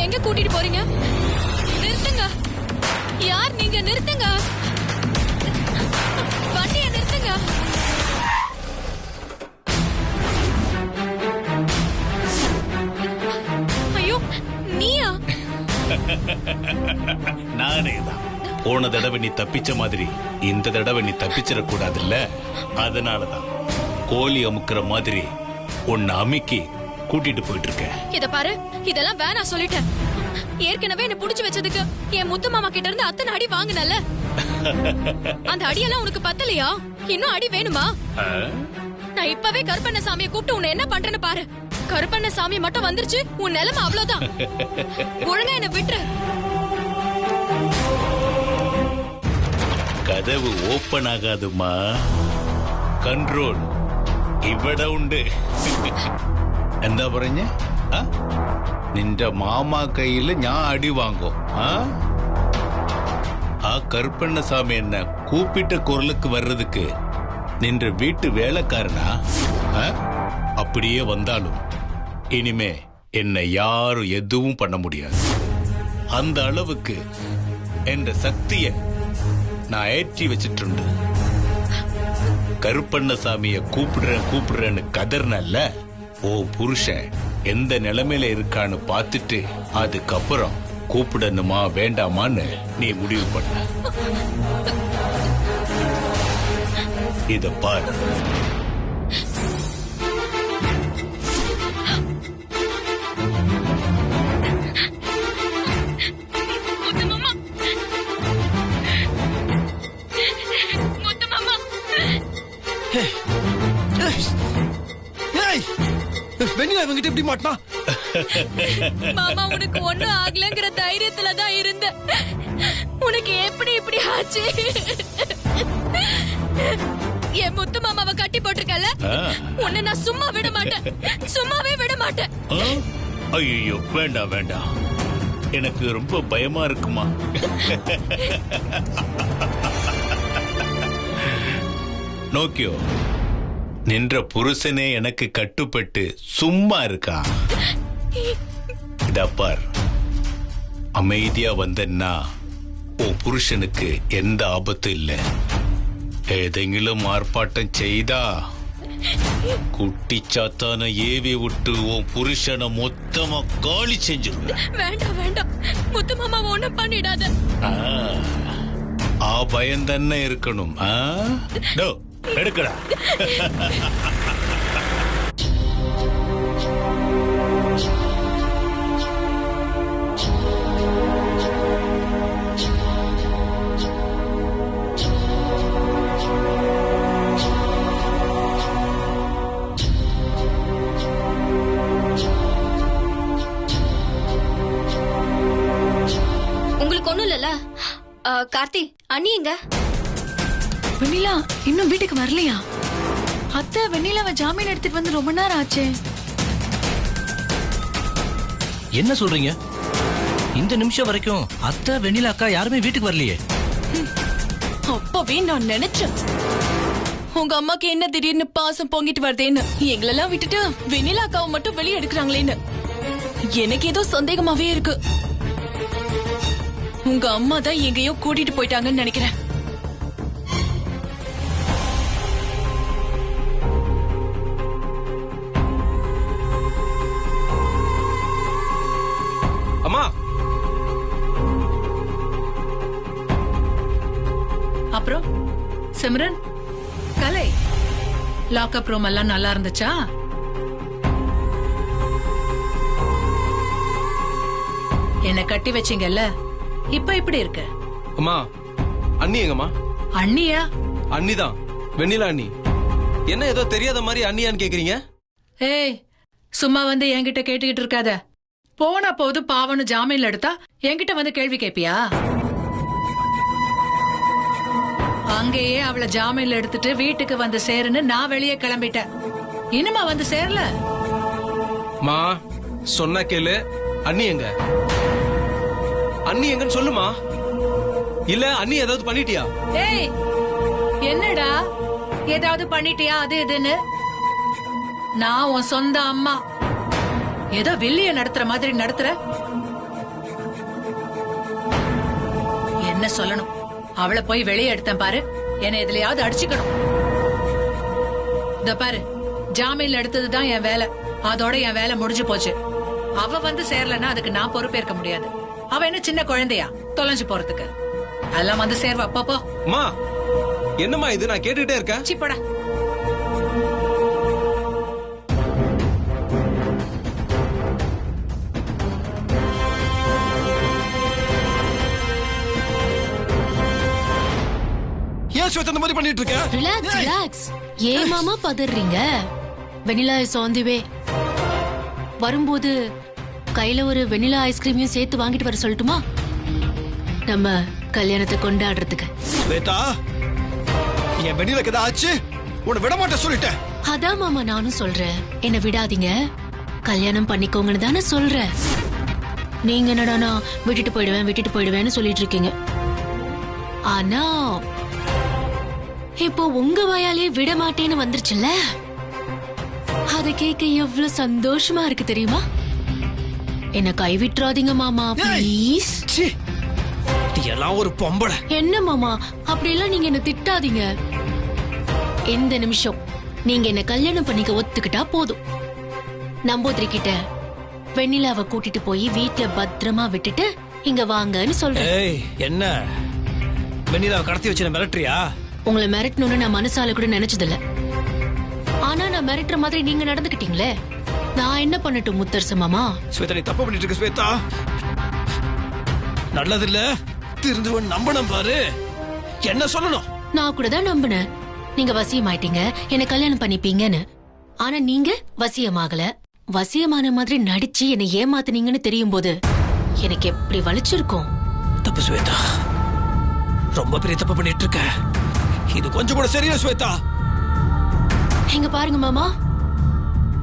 எங்க கூட்டிட்டு போறீங்க? நிறுத்துங்க. யார் நீங்க? நிறுத்துங்க. வண்டியை நிறுத்துங்க. ஐயோ, நீயா? நானே தான். போன தடவை நீ தப்பிச்ச மாதிரி இந்த தடவை நீ தப்பிச்சிடக்கூடாதுல்ல, அதனாலதான் கோழி அமுக்குற மாதிரி உன்னை அமுக்கி கூட்டிட்டு போயிட்டு இருக்க. இத பாரு, இதெல்லாம் வேணாம் சொல்லிட்டேன். ஏற்கனவே என்ன புடிச்சு வச்சதுக்கு என் முத்து மாமா கிட்ட இருந்து அத்தனை அடி வாங்கினல. அந்த அடியெல்லாம் உனக்கு பத்தலையா? இன்னும் அடி வேணுமா? நான் இப்பவே கருப்பண்ண சாமியை கூப்பிட்டு உன்னை என்ன பண்றேன்னு பாரு. கருப்பண்ண சாமி மட்டும் வந்துருச்சு, உன் நிலைமை அவ்வளவுதான். ஒழுங்கா என்ன விட்டுரு. கதவு ஓபன் ஆகாதுமா. கண்ட்ரோல் ഇവിടെ ഉണ്ട്. എന്താ പറഞ്ഞ? നിന്റെ മാമാ കയ്യില് ഞാൻ അടി വാങ്ങും. ആ കറുപ്പണ്ണசாமி என்ன கூப்பிட்ட குரலுக்கு வர்றதுக்கு நின்ற வீட்டு வேலைக்காரனா? அப்படியே வந்தாலும் இனிமே என்ன யாரும் எதுவும் பண்ண முடியாது. அந்த அளவுக்கு என்ற சக்தியை நான் ஏற்றி வச்சிட்டு கருப்பண்ணசாமிய கூப்பிடுறேன்னு கதர்னல்ல. ஓ புருஷன் எந்த நிலைமையில இருக்கான்னு பார்த்துட்டு அதுக்கப்புறம் கூப்பிடணுமா வேண்டாமான்னு நீ முடிவு பண்ண. இத பாரு. வெண்ணிலாவங்கிட்ட எப்படி மாட்டினா? மாமா உனக்கு ஒண்ணும் ஆகலங்கிற தைரியத்துல தான் இருந்த. உனக்கு எப்படி இப்படி ஆச்சு? என் முத்து மாமாவை கட்டி போட்டிருக்கல, உன்னை நான் சும்மா விட மாட்டேன். சும்மாவே விட மாட்டேன். ஐயோ வேண்டாம் வேண்டாம், எனக்கு ரொம்ப பயமா இருக்குமா. நோக்கியோ, நின்ற புருஷனே எனக்கு கட்டுப்பட்டு சும்மா இருக்கா. இதப்பார், அமைதியா வந்தன்னா உன் புருஷனுக்கு எந்த ஆபத்தும் இல்ல. ஏதெങ്കിലും ஆர்ப்பாட்டம் செய்தா குட்டிச்சாத்தான ஏவி விட்டு உன் புருஷனை மொத்தமா காலி செஞ்சிருவேன். வேண்டாம் வேண்டாம், முத்து மாமா ஒண்ணும் பண்ணிடாத. ஆ பயம் தானே இருக்கணும். எடுக்கடா. உங்களுக்கு ஒண்ணும் இல்லல? கார்த்தி, அண்ணி எங்க? வெண்ணிலா இன்னும் வீட்டுக்கு வரலையா? அத்தை வெண்ணிலாவை ஜாமீன் எடுத்துட்டு வந்து ரொம்ப நேரம் ஆச்சே. என்ன சொல்றீங்க? இந்த நிமிஷம் வரைக்கும் அத்தை வெண்ணிலா அக்கா யாருமே வீட்டுக்கு வரலையே. அப்பவே நான் நினைச்சேன் உங்க அம்மாக்கு என்ன திடீர்னு பாசம் பொங்கிட்டு வருதேன்னு. எங்களெல்லாம் விட்டுட்டு வெண்ணிலா அக்காவை மட்டும் வெளியே எடுக்கிறாங்களேன்னு எனக்கு ஏதோ சந்தேகமாவே இருக்கு. உங்க அம்மா தான் எங்கேயோ கூட்டிட்டு போயிட்டாங்கன்னு நினைக்கிறேன். அம்மா, அப்புறம் சிம்ரன், கலை, லாக்அப் ரூம் எல்லாம் நல்லா இருந்துச்சா? என்ன கட்டி வச்சீங்கல்ல, இப்ப இப்படி இருக்கு. அம்மா, அண்ணி எங்கம்மா? அண்ணியா? அண்ணிதான், வெண்ணிலா அண்ணி. என்ன ஏதோ தெரியாத மாதிரி அண்ணியான்னு கேக்குறீங்க? ஏய், சும்மா வந்து என்கிட்ட கேட்டுக்கிட்டு இருக்காத. போன போது பாவனு ஜாமீன்ல எடுத்தா என்கிட்ட வந்து கேள்வி கேட்பியா? அங்கேயே அவளை ஜாமீன்ல எடுத்துட்டு வீட்டுக்கு வந்து சேருன்னு நான் வெளியே கிளம்பிட்டேன். இனிமா வந்து சேரல. மா சொன்னா கேளு. அண்ணி எங்க? அண்ணி எங்கன்னு சொல்லுமா. இல்ல அண்ணி ஏதாவது பண்ணிட்டியா? ஏய், என்னடா ஏதாவது பண்ணிட்டியா அது இதுன்னு? நான் உன் சொந்த அம்மா. ஏதோ வில்லிய நடத்துற மாதிரி நடத்துற. என்ன சொல்லணும்? அவளை போய் வெளியே எடுத்தேன் பாரு, என்ன எதுலயாவது அடிச்சுக்கணும். இந்த பாரு, ஜாமீன்ல எடுத்ததுதான் என் வேலை, அதோட என் வேலை முடிஞ்சு போச்சு. அவ வந்து சேரலன்னா அதுக்கு நான் பொறுப்பேற்க முடியாது. அவ என்ன சின்ன குழந்தையா தொலைஞ்சு போறதுக்கு? அதெல்லாம் வந்து சேர்வா. அப்பப்போ அம்மா, என்னம்மா இது? நான் கேட்டுக்கிட்டே இருக்கேன். சிப்படா. ஏன் ஸ்வேதா இந்த மாதிரி பண்ணிட்டு இருக்க? Relax relax. ஏன் மாமா பதறீங்க? வெனிலா இஸ் ஆன் தி வே. வரும்போது கையில ஒரு வெனிலா ஐஸ்கிரீமையும் சேர்த்து வாங்கிட்டு வர சொல்லட்டுமா? நம்ம கல்யாணத்தை கொண்டாடுறதுக்கு. ஸ்வேதா, என் வெண்ணிலாக்கு ஏதாவது ஆச்சு? உன்னை விட மாட்டேன் சொல்லிட்டேன். அதான் மாமா நானும் சொல்றேன், என்ன விடாதீங்க, கல்யாணம் பண்ணிக்கோங்கன்னு தானே சொல்றேன். நீங்க என்னடானா விட்டுட்டு போயிடுவேன்னு சொல்லிட்டு இருக்கீங்க. ஆனா இப்போ உங்க வாயாலே விட மாட்டேன்னு வந்துருச்சுல்ல, அத கேட்க எவ்வளவு சந்தோஷமா இருக்கு தெரியுமா? என்ன கைவிட்டுறாதீங்க மாமா ப்ளீஸ். சீ, நீ எல்லாம் ஒரு பொம்பளை. என்ன மாமா அப்படியெல்லாம் நீங்க என்ன திட்டாதீங்க. இந்த நிமிஷம் நீங்க என்ன கல்யாணம் பண்ணிக்க ஒத்துக்கிட்டா போதும். நம்பூதிரி கிட்ட வெண்ணிலாவை கூட்டிட்டு போய் வீட்டுல பத்திரமா விட்டுட்டு இங்க வாங்கன்னு சொல்றேன். ஏய், என்ன வெண்ணிலாவை கடத்தி வச்சு மிரட்டுறியா? உங்களை மிரட்டணும்னு நான் மனசால கூட நினைச்சதில்ல. ஆனா நான் மிரட்டுற மாதிரி நீங்க நடந்துக்கிட்டீங்களே, நான் என்ன பண்ணட்டும் முத்தரசு மாமா? ஸ்வேதா, நீ தப்பு பண்ணிட்டு இருக்க ஸ்வேதா. நல்லது இல்ல, திருந்துவன் நம்பணும் பாரு. என்ன சொல்லணும்? நான் கூட தான் நம்பினேன் நீங்க வசியமாயிட்டீங்க, என்ன கல்யாணம் பண்ணிப்பீங்கன்னு. ஆனா நீங்க வசியமாகல. வசியமான மாதிரி நடிச்சு என்னை ஏமாத்துனீங்கன்னு தெரியும் போது எனக்கு எப்படி வலிச்சிருக்கும். தப்பு ஸ்வேதா, ரொம்ப பெரிய தப்பு பண்ணிட்டு இருக்க. இது கொஞ்சம் கூட சரியா ஸ்வேதா? இங்க பாருங்க மாமா,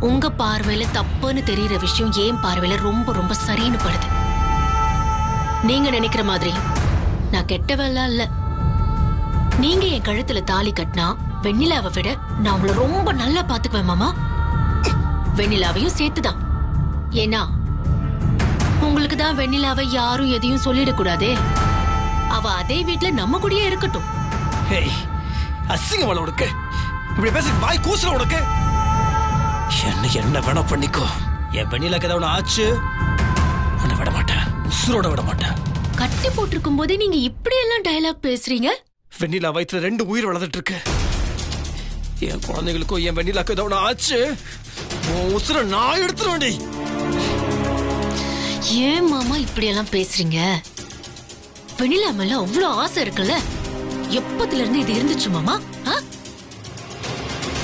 உங்க பார்வையில தப்புன்னு தெரியற விஷயம் என் பார்வையில ரொம்ப ரொம்ப சரின்னு படுது. நீங்க நினைக்கிற மாதிரி நான் கெட்டவெல்லாம் இல்ல. நீங்க என் கழுத்துல தாலி கட்டினா வெண்ணிலாவை விட நான் உங்களை ரொம்ப நல்லா பாத்துக்குவேன் மாமா. வெண்ணிலாவையும் சேர்த்துதான். ஏன்னா உங்களுக்கு தான் வெண்ணிலாவை யாரும் எதையும் சொல்லிடக்கூடாதே. அவ அதே வீட்டுல நம்ம கூடயே இருக்கட்டும். ஏய், அசிங்கமா உனக்கு இப்படி பேச வாய் கூசுற உனக்கு. என்ன வேணா பண்ணிக்கோ, என் வெண்ணிலாக்கு ஏதாவது ஆச்சு உன்னை விட மாட்டேன், உசுரோட விட மாட்டேன். கட்டி போட்டிருக்கும் போதே நீங்க இப்படி எல்லாம் டயலாக் பேசுறீங்க. வெண்ணிலா வயிற்றுல 2 உயிர் வளர்ந்துட்டு இருக்கு. என் குழந்தைகளுக்கும் என் வெண்ணிலாக்கு ஏதாவது ஆச்சு, உன் உசுர நான் எடுத்துருவேன். ஏன் மாமா இப்படி எல்லாம் பேசுறீங்க? வெண்ணிலா மேல அவ்வளவு ஆசை இருக்குல்ல, எப்பத்துல இருந்து இது இருந்துச்சு மாமா?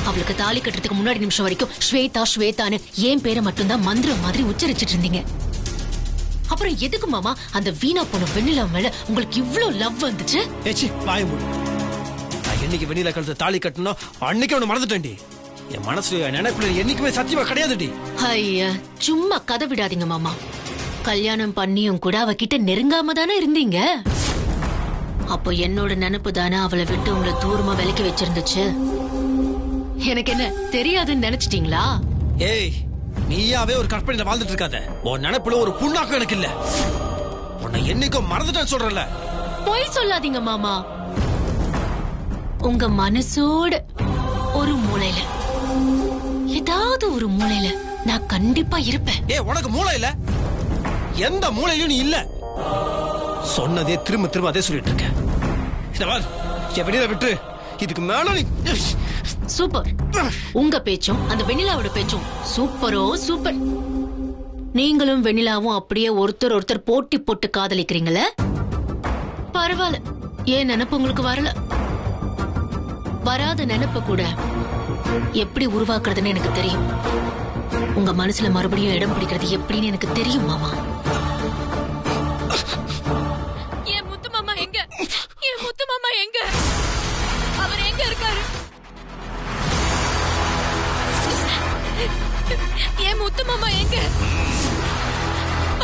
அவளுக்கு தாலி கட்டுறதுக்கு முன்னாடி நிமிஷம் வரைக்கும் ஸ்வேதா ஸ்வேதான்னு என் பேரை மட்டும்தான் மந்திரம் மாதிரி உச்சரிச்சிட்டு இருந்தீங்க. அப்புறம் எதுக்கு மாமா அந்த வீணா போன வெண்ணிலா மேல உங்களுக்கு இவ்வளவு லவ் வந்துச்சு? ஏச்சி, வாய மூடு. நான் என்னைக்கு வெண்ணிலா கழுத்து தாலி கட்டணும் அன்னைக்கு அவனை மறந்துட்டேன்டி. என் மனசு நினைப்புல என்னைக்குமே சத்தியமா கிடையாதுடி. ஐயா, சும்மா கதை விடாதீங்க மாமா. கல்யாணம் பண்ணியும் கூட அவகிட்ட நெருங்காம தானே இருந்தீங்க. அப்போ என்னோட நினைப்பு தானே அவளை விட்டு உங்களை தூரமா விலக்கி வச்சிருந்துச்சு. எனக்கு என்ன தெரியாதுன்னு நினைச்சிட்டீங்களா? ஏய், நீயாவே ஒரு கற்பனையில வாழ்ந்துட்டு இருக்காத. உன் நினைப்புல ஒரு புண்ணாக்கம் எனக்கு இல்ல. உன்னை என்னைக்கும் மறந்துட்டேன்னு சொல்றல. பொய் சொல்லாதீங்க மாமா. உங்க மனசோட ஒரு மூலையில, ஏதாவது ஒரு மூலையில நான் கண்டிப்பா இருப்பேன். உனக்கு மூளை இல்ல? எந்த மூளையிலும் நீ இல்ல. சொன்னதே திரும்ப திரும்ப அதே சொல்லிட்டு இருக்க. என் வெண்ணிலா விட்டு இதுக்கு மேல நீ. சூப்பர். உங்க பேச்சும் அந்த வெண்ணிலாவோட பேச்சும் சூப்பரோ சூப்பர். நீங்களும் வெண்ணிலாவும் அப்படியே ஒருத்தர் போட்டி போட்டு காதலிக்கிறீங்களே, பரவாயில்ல. ஏன் நினைப்பு உங்களுக்கு வரல? வராத நினைப்பு கூட எப்படி உருவாக்குறதுன்னு எனக்கு தெரியும். உங்க மனசுல மறுபடியும் இடம் பிடிக்கிறது எப்படின்னு எனக்கு தெரியும் மாமா. என் முத்து மாமா எங்க? என் முத்து மாமா எங்க? அவர் எங்க இருக்காரு? என் முத்து மாமா எங்க?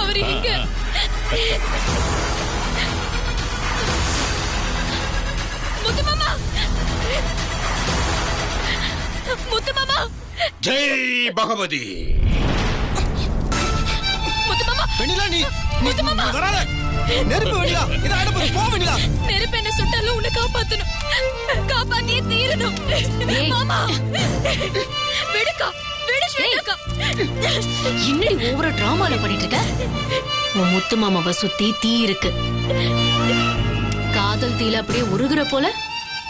அவர் எங்க? முத்து மாமா! முத்து மாமா! ஜெய் பகவதி. முத்து மாமா! வெண்ணிலா நீ வராத. நெருப்பு வெண்ணிலா, இதை அடப்பு போ வெண்ணிலா. நெருப்பு என்ன சுட்டாலும் உன்னை காப்பாத்தணும், காப்பாத்தியே தீரணும். மாமா விடுக்கா, விடு ஸ்வேதாக்கா. என்னடி ஓவரா டிராமால பண்ணிட்டு இருக்க? உன் முத்து மாமாவை சுத்தி தீ இருக்கு. காதல் தீல அப்படியே உருகுற போல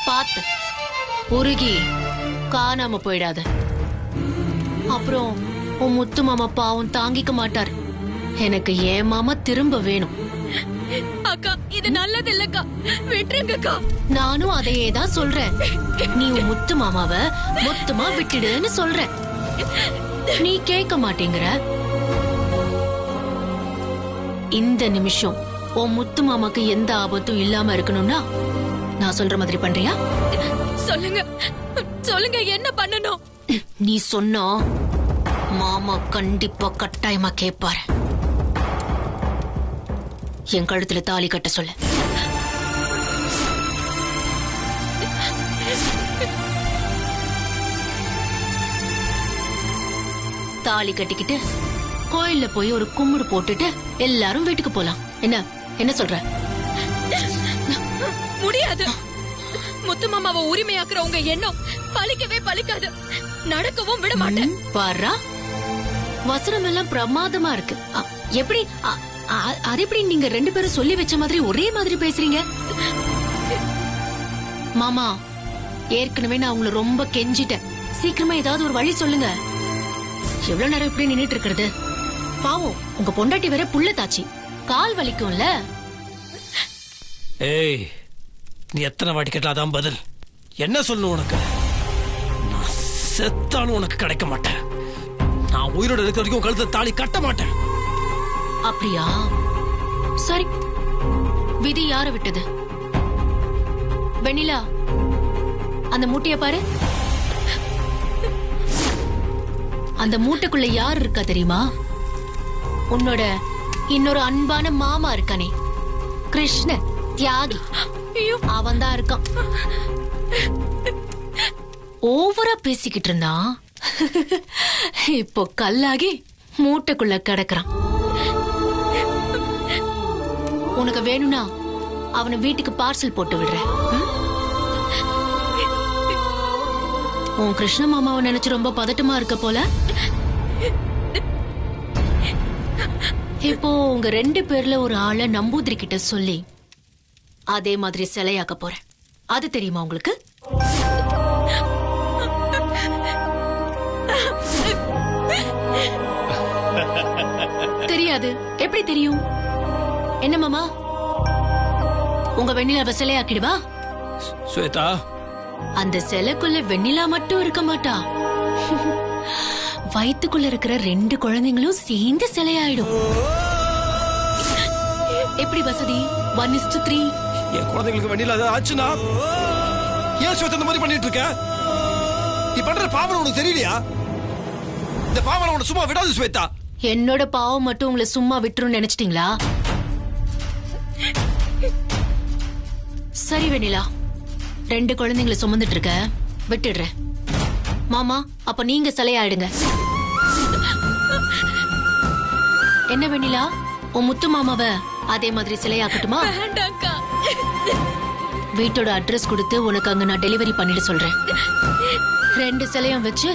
பார்த்து உருகி காணாம போயிடாத. அப்புறம் உன் முத்து மாமா பாவம் தாங்கிக்க மாட்டார். எனக்கு என் மாமா திரும்ப வேணும். அக்கா இது நல்லது இல்லக்கா, விட்டுருங்கக்கா. நானும் அதையே தான் சொல்றேன். நீ உன் முத்து மாமாவை மொத்தமா விட்டுடுன்னு சொல்றேன். நீ கேட்க மாட்டேங்கிற. இந்த நிமிஷம் உன் முத்து மாமாக்கு எந்த ஆபத்தும் இல்லாம இருக்கணும்னா நான் சொல்ற மாதிரி பண்றியா? சொல்லுங்க சொல்லுங்க, என்ன பண்ணணும்? நீ சொன்னா மாமா கண்டிப்பா கட்டாயமா கேட்பாரு. என் கழுத்துல தாலி கட்ட சொல்லு. தாலி கட்டிக்கிட்டு கோயில்ல போய் ஒரு கும்பிடு போட்டுட்டு எல்லாரும் வீட்டுக்கு போலாம். என்ன என்ன சொல்ற? முடியாது. முத்து மாமாவை உரிமையாக்குற உங்க எண்ணம் பலிக்கவே பலிக்காது, நடக்கவும் விட மாட்டேன். பாரா, வசனம் எல்லாம் பிரமாதமா இருக்கு. எப்படி அது எப்படி நீங்க ரெண்டு பேரும் சொல்லி வச்ச மாதிரி ஒரே மாதிரி பேசுறீங்க? மாமா, ஏற்கனவே நான் உங்களை ரொம்ப கெஞ்சிட்டேன். சீக்கிரமா ஏதாவது ஒரு வழி சொல்லுங்க. எவ்வளவு நேரம் இப்படி நின்னுட்டு இருக்கிறது? பாவம், உங்க பொண்டாட்டி வேற புள்ள தாச்சி, கால் வலிக்கும்ல. ஏய், நீ எத்தனை வாட்டி கேட்டாதான் பதில். என்ன சொல்லணும் உனக்கு? நான் செத்தாலும் உனக்கு கிடைக்க மாட்டேன். நான் உயிரோட இருக்கிற வரைக்கும் கழுத்தை தாலி கட்ட மாட்டேன். அப்படியா? சரி, விதி யார விட்டது? வெண்ணிலா, அந்த மூட்டைய பாரு. அந்த மூட்டைக்குள்ள யார் இருக்கா தெரியுமா? உன்னோட இன்னொரு அன்பான மாமா இருக்கானே, கிருஷ்ண தியாகி. அவன் தான் இருக்கான். ஓவரா பேசிக்கிட்டு இருந்தான், இப்போ கல்லாகி மூட்டைக்குள்ள கிடக்குறான். உனக்கு வேணும்னா அவனை வீட்டுக்கு பார்சல் போட்டு விடுறேன். உன் கிருஷ்ண மாமாவை நினைச்சு ரொம்ப பதட்டமா இருக்க போல. இப்போ உங்க ரெண்டு பேர்ல ஒரு ஆளை நம்பூதிரி கிட்ட சொல்லி அதே மாதிரி சிலையாக்க போறேன். அது தெரியுமா உங்களுக்கு? தெரியாது. எப்படி தெரியும்? என்ன மாமா, உங்க வெண்ணிலாவை சிலையாக்கிடுவா? ஸ்வேதா, அந்த சிலைக்குள்ள வெண்ணிலா மட்டும் இருக்க மாட்டா, வயித்துக்குள்ள இருக்கிற ரெண்டு குழந்தைங்களும் சேர்ந்து சிலையாயிடும். எப்படி வசதி? 1:3. என் குழந்தைங்களுக்கு வெண்ணிலா ஏதாவது ஆச்சுன்னா ஏன் ஸ்வேதா இந்த மாதிரி பண்ணிட்டு இருக்க? நீ பண்ற பாவனை உனக்கு தெரியலையா? இந்த பாவனை உன்னை சும்மா விடாது ஸ்வேதா. என்னோட பாவம் மட்டும் உங்களை சும்மா விட்டுரும் நினைச்சிட்டீங்களா? சரி வெண்ணிலா, ரெண்டு குழந்தைங்களை சுமந்துட்டு இருக்க, விட்டுடுறேன். மாமா, அப்ப நீங்க சிலையாயிடுங்க. என்ன வெண்ணிலா, உன் முத்து மாமாவை அதே மாதிரி சிலையாக்கட்டுமா? வேண்டாம்க்கா. வீட்டோட அட்ரஸ் கொடுத்து உனக்கு அங்க நான் டெலிவரி பண்ணிட்டு சொல்றேன். ரெண்டு சிலையும் வச்சு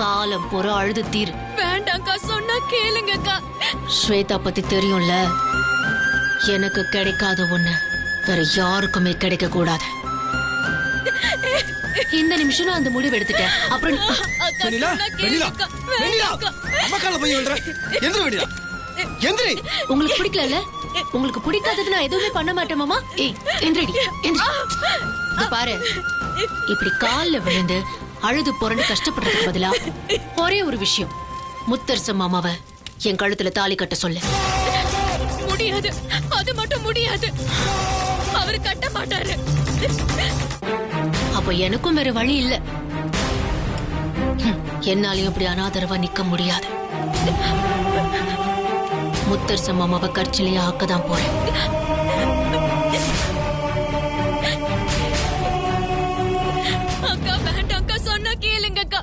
காலம் பூரா அழுது தீரு. வேண்டாம்க்கா, சொன்னா கேளுங்கக்கா. ஸ்வேதா பத்தி தெரியும்ல, எனக்கு கிடைக்காத ஒண்ணு வேற யாருக்குமே கிடைக்க கூடாது. இந்த நிமிஷம் நான் அந்த முடிவு எடுத்துட்டேன். அப்புறம் அக்கா, வெண்ணிலா, சொன்னா வெண்ணிலா, கேளுங்கக்கா. வெண்ணிலா, வேண்டாம்க்கா. அம்மா கால போய் விடுற. எந்திரி வெண்ணிலா, எந்திரி. உங்களுக்கு பிடிக்கல? உங்களுக்கு பிடிக்காதது நான் எதுவுமே பண்ண மாட்டேன் மாமா. ஏய், எந்திரடி, எந்திரி. இங்க பாரு, இப்படி கால்ல விழுந்து அழுது புரண்டு கஷ்டப்படுறதுக்கு பதிலா ஒரே ஒரு விஷயம், முத்தரச மாமாவை என் கழுத்துல தாலி கட்ட சொல்லு. முடியாது, அது மட்டும் முடியாது. அவரு கட்ட மாட்டாரு. அப்ப எனக்கும் வேற வழி இல்ல. என்னாலையும் இப்படி அனாதரவா நிக்க முடியாது. முத்தரச மாமாவை கற்சிலையா ஆக்கதான் போறேன். அக்கா வேண்டாம்க்கா, சொன்னா கேளுங்கக்கா.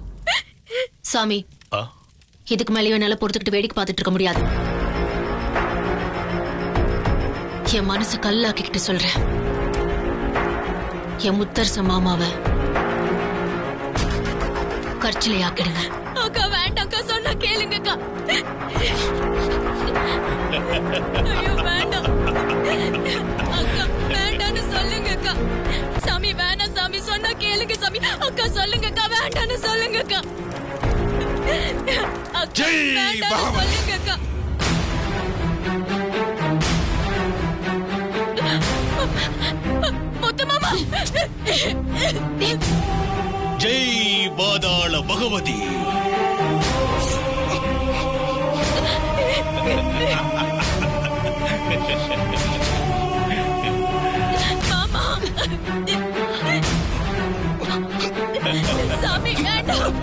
சாமி, ஆ? இதுக்கு மேலேயும் என்னால பொறுத்துக்கிட்டு வேடிக்கை பார்த்துட்டு இருக்க முடியாது. என் மனசு கல்லாக்கிக்கிட்டு சொல்றேன். என் முத்தரச மாமாவை கற்சிலையாக்கிடுங்க. அக்கா வேண்டாம்க்கா, சொன்னா கேளுங்கக்கா. ஐயோ வேண்டாம் அக்கா, வேண்டான்னு சொல்லுங்கக்கா. சாமி வேணாம் சாமி, சொன்னா கேளுங்க சாமி. அக்கா சொல்லுங்கக்கா, வேண்டான்னு சொல்லுங்கக்கா. அக்கா ஜெய் வேண்டான்னு பகவதி. சொல்லுங்கக்கா. முத்து மாமா. ஜெய் பாதாள பகவதி. மாமா சாமி வேண்டாம்.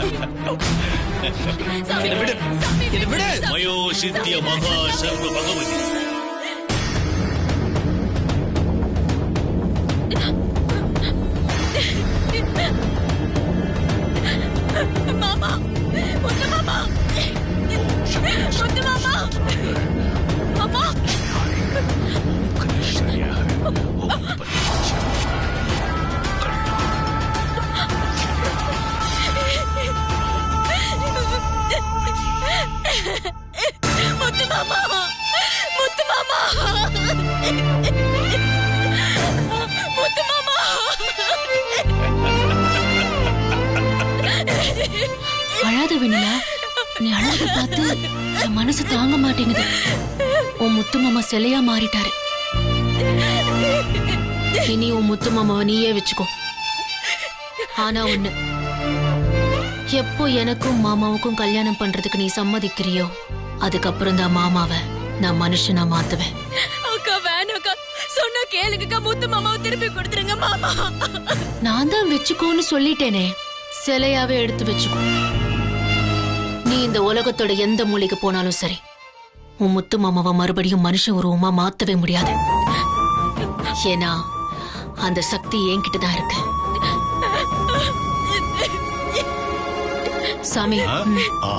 சாமி என்னை விடு. சாமி என்னை விடு. மயோ சித்திய மகா சர்வ பகவதி. மாமா முத்து மாமா. முத்து மாமா. மாமா முத்து மாமா. முத்து மாமா. முத்து மாமா. அழாத வெண்ணிலா, நீ அழகு பார்த்து என் மனசு தாங்க மாட்டேங்குது. உன் முத்து மாமா சிலையா மாறிட்டாரு. இனி உன் முத்து மாமாவை நீயே வச்சுக்கோ. ஆனா ஒண்ணு, எப்போ எனக்கும் மாமாவுக்கும் கல்யாணம் பண்றதுக்கு நீ சம்மதிக்கிறியோ அதுக்கப்புறம் தான் மாமாவை நான் மனுஷனா மாத்துவேன். அக்கா வேணாக்கா, சொன்னா கேளுங்கக்கா. முத்து மாமாவை திருப்பி கொடுத்துருங்க மாமா. நான் தான் வச்சுக்கோன்னு சொல்லிட்டேனே, சிலையாவே எடுத்து வச்சுக்கோ. நீ இந்த உலகத்தோட எந்த மூலைக்கு போனாலும் சரி, உன் முத்து மாமாவை மறுபடியும் மனுஷ உருவமா மாத்தவே முடியாது. ஏன்னா அந்த சக்தி என்கிட்ட தான் இருக்கு. சாமி, ஆ.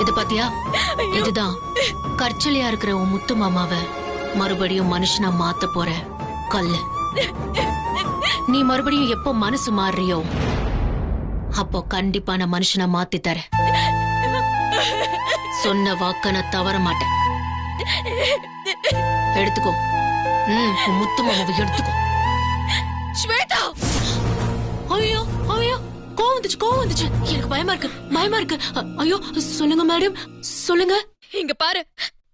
இது பாத்தியா, இதுதான் கற்சலையா இருக்கிற உன் முத்து மாமாவை மறுபடியும் மனுஷனா மாத்த போற கல்லு. நீ மறுபடியும் எப்போ மனசு மாறுறியோ அப்போ கண்டிப்பா நான் மனுஷனா மாத்தி தரேன். சொன்ன வாக்க நான் தவற மாட்டேன். எடுத்துக்கோ. உன் முத்து மாமாவை எடுத்துக்கோ. ஸ்வேதா. ஐயோ ஐயோ, கோவம் வந்துச்சு. எனக்கு பயமா இருக்கு. ஐயோ சொல்லுங்க மேடம், சொல்லுங்க. இங்க பாரு,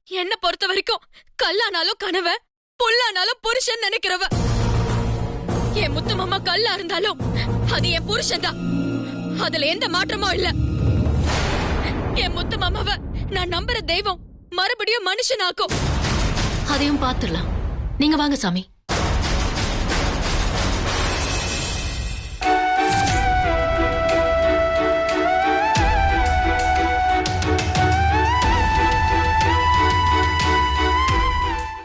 என்ன பொறுத்த வரைக்கும் கல்லானாலும் கனவ, புல்லானாலும் புருஷன் நினைக்கிறவ. என் முத்து மாமா கல்லா இருந்தாலும் அது என் புருஷன் தான். அதுல எந்த மாற்றமும் இல்ல. என் முத்து மாமாவ நான் நம்புற தெய்வம் மறுபடியும் மனுஷனாக்கும். அதையும் பாத்துடலாம். நீங்க வாங்க சாமி.